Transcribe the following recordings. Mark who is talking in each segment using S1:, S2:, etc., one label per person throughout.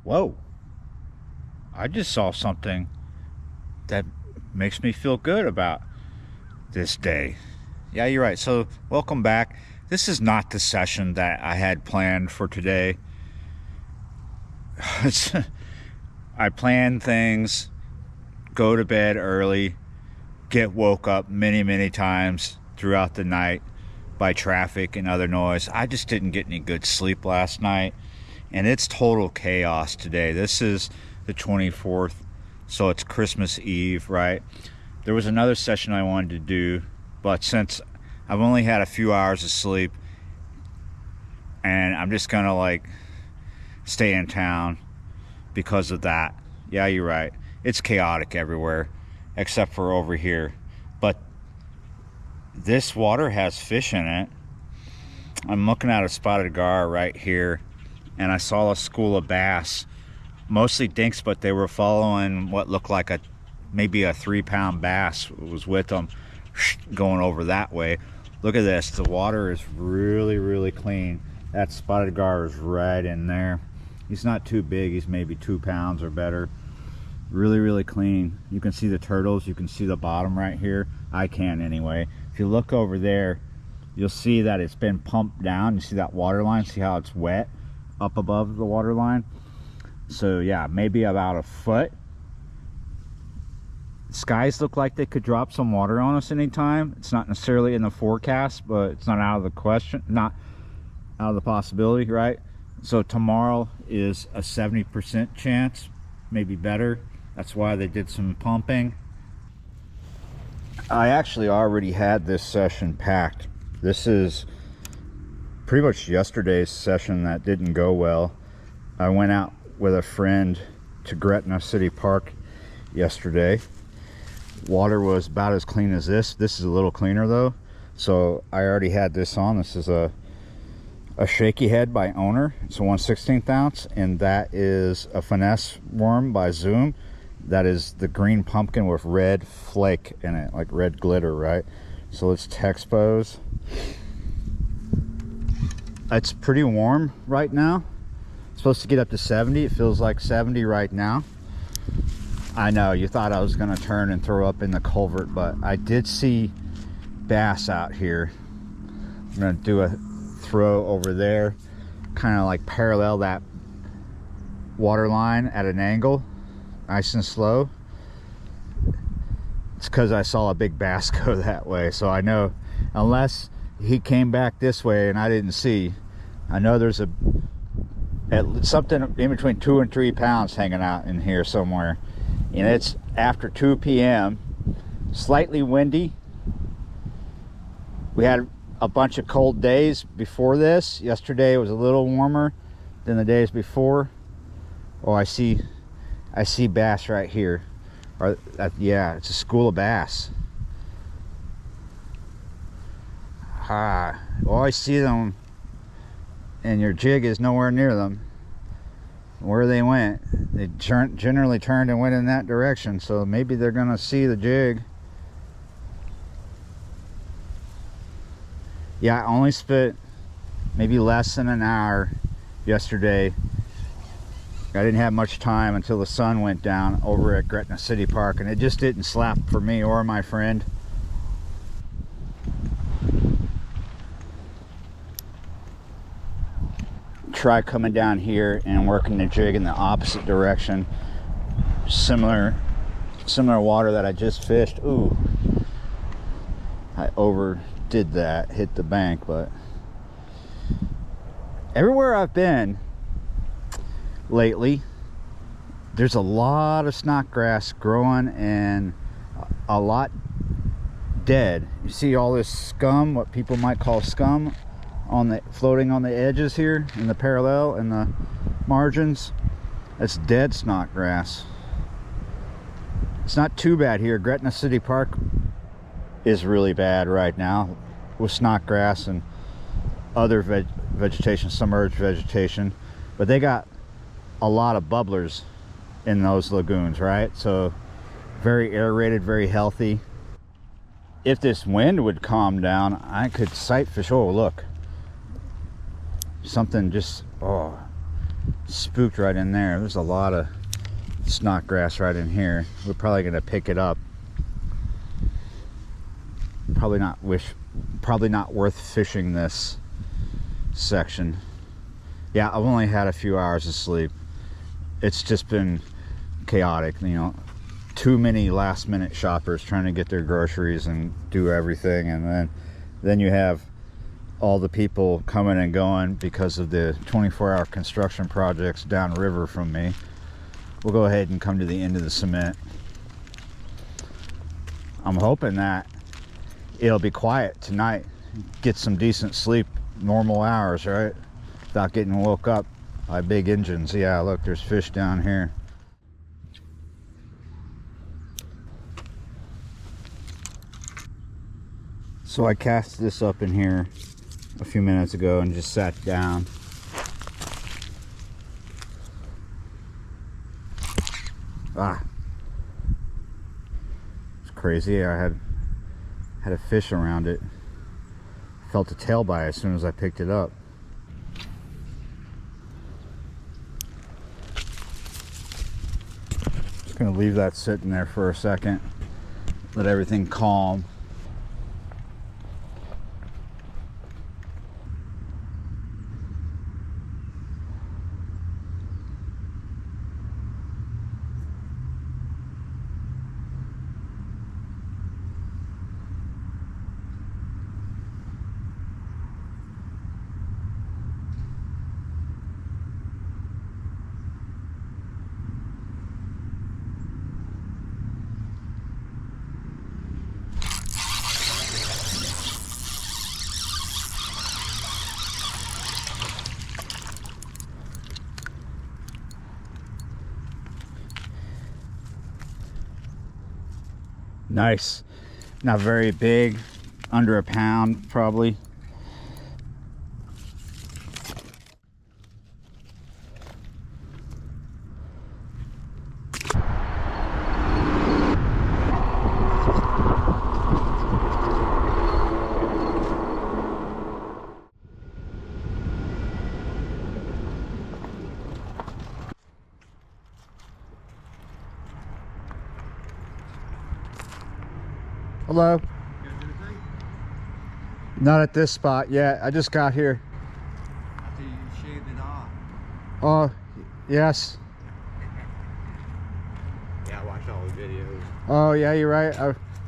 S1: Whoa, I just saw something that makes me feel good about this day. Yeah, you're right. So welcome back. This is not the session that I had planned for today. I plan things, go to bed early, get woke up many times throughout the night by traffic and other noise. I just didn't get any good sleep last night, and it's total chaos today. This is the 24th, so it's Christmas Eve, right? There was another session I wanted to do, but since I've only had a few hours of sleep and I'm just gonna like stay in town because of that. Yeah, you're right. It's chaotic everywhere except for over here. But this water has fish in it. I'm looking at a spotted gar right here, and I saw a school of bass, mostly dinks, but they were following what looked like maybe a 3-pound bass was with them, going over that way. Look at this. The water is really clean. That spotted gar is right in there. He's not too big. He's maybe 2 pounds or better. Really clean. You can see the turtles. You can see the bottom right here. I can anyway. If you look over there, you'll see that it's been pumped down. You see that water line? See how it's wet up above the water line? So yeah, maybe about a foot. Skies look like they could drop some water on us anytime. It's not necessarily in the forecast, but it's not out of the question, not out of the possibility, right? So tomorrow is a 70% chance, maybe better. That's why they did some pumping. I actually already had this session packed. This is pretty much yesterday's session that didn't go well. I went out with a friend to Gretna City Park yesterday. Water was about as clean as this. This is a little cleaner though. So I already had this on. This is a shaky head by Owner. It's a 1/16 ounce, and that is a finesse worm by Zoom. That is the green pumpkin with red flake in it, like red glitter, right? So let's texpose. It's pretty warm right now. It's supposed to get up to 70. It feels like 70 right now. I know you thought I was gonna turn and throw up in the culvert, but I did see bass out here. I'm gonna do a throw over there, kind of like parallel that water line at an angle, nice and slow. It's because I saw a big bass go that way, so I know unless he came back this way and I didn't see, I know there's something in between 2 and 3 pounds hanging out in here somewhere. And it's after 2 p.m. slightly windy. We had a bunch of cold days before this. Yesterday was a little warmer than the days before. Oh, I see bass right here. Yeah, it's a school of bass. Oh, I see them, and your jig is nowhere near them. Where they went, they generally turned and went in that direction, so maybe they're gonna see the jig. Yeah, I only spent maybe less than an hour yesterday. I didn't have much time until the sun went down over at Gretna City Park, and it just didn't slap for me or my friend. Try coming down here and working the jig in the opposite direction. Similar water that I just fished. Ooh, I overdid that, hit the bank. But everywhere I've been lately, there's a lot of snodgrass growing and a lot dead. You see all this scum, what people might call scum, floating on the edges here in the parallel and the margins. That's dead snodgrass. It's not too bad here. Gretna City Park is really bad right now with snodgrass and other vegetation, submerged vegetation, but they got a lot of bubblers in those lagoons, right? So very aerated, very healthy. If this wind would calm down, I could sight fish. Oh, look, something just, oh, spooked right in there. There's a lot of snot grass right in here. We're probably gonna pick it up. Probably not worth fishing this section. Yeah, I've only had a few hours of sleep. It's just been chaotic, you know. Too many last minute shoppers trying to get their groceries and do everything, and then you have all the people coming and going because of the 24-hour construction projects downriver from me. We'll go ahead and come to the end of the cement. I'm hoping that it'll be quiet tonight, get some decent sleep, normal hours, right, without getting woke up by big engines. Yeah, look, there's fish down here. So I cast this up in here a few minutes ago and just sat down. It's crazy. I had a fish around it. Felt a tail bite as soon as I picked it up. Just gonna leave that sitting there for a second. Let everything calm. Nice. Not very big, under a pound probably. Hello. Not at this spot yet. I just got here.
S2: After you shaved it off.
S1: Oh, yes.
S2: Yeah, I watched all the videos.
S1: Oh, yeah, you're right.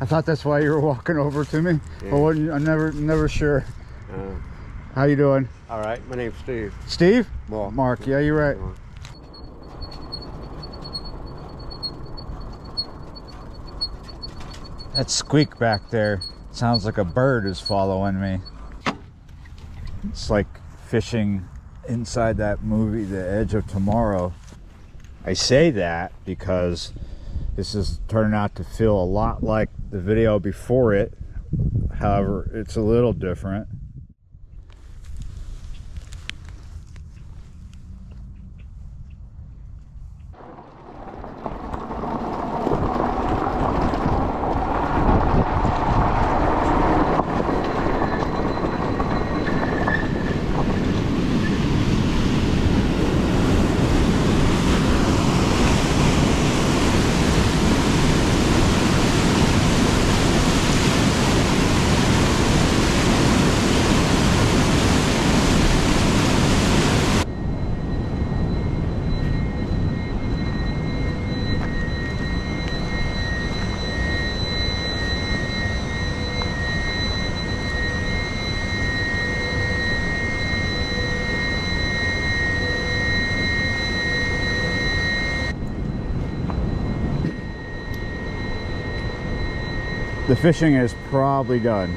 S1: I thought that's why you were walking over to me.
S2: Yeah.
S1: I'm never sure. How you doing?
S2: All right, my name's Steve.
S1: Steve?
S2: Mark.
S1: Mark, yeah, you're right. That squeak back there sounds like a bird is following me. It's like fishing inside that movie, The Edge of Tomorrow. I say that because this is turning out to feel a lot like the video before it. However, it's a little different. The fishing is probably done.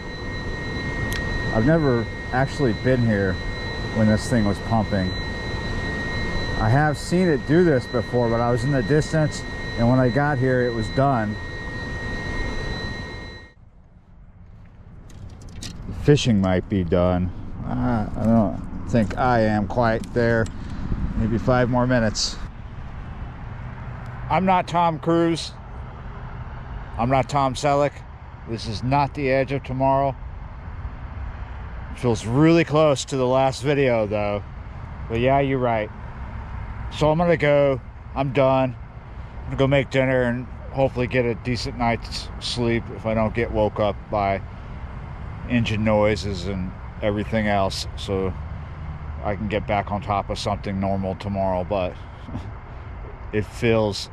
S1: I've never actually been here when this thing was pumping. I have seen it do this before, but I was in the distance, and when I got here it was done. The fishing might be done. I don't think I am quite there. Maybe 5 more minutes. I'm not Tom Cruise. I'm not Tom Selleck. This is not The Edge of Tomorrow. It feels really close to the last video though. But yeah, you're right. So I'm gonna go. I'm done. I'm gonna go make dinner and hopefully get a decent night's sleep if I don't get woke up by engine noises and everything else, so I can get back on top of something normal tomorrow. But it feels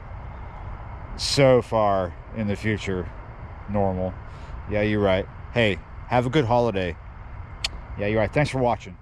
S1: so far in the future normal. Yeah, you're right. Hey, have a good holiday. Yeah, you're right. Thanks for watching.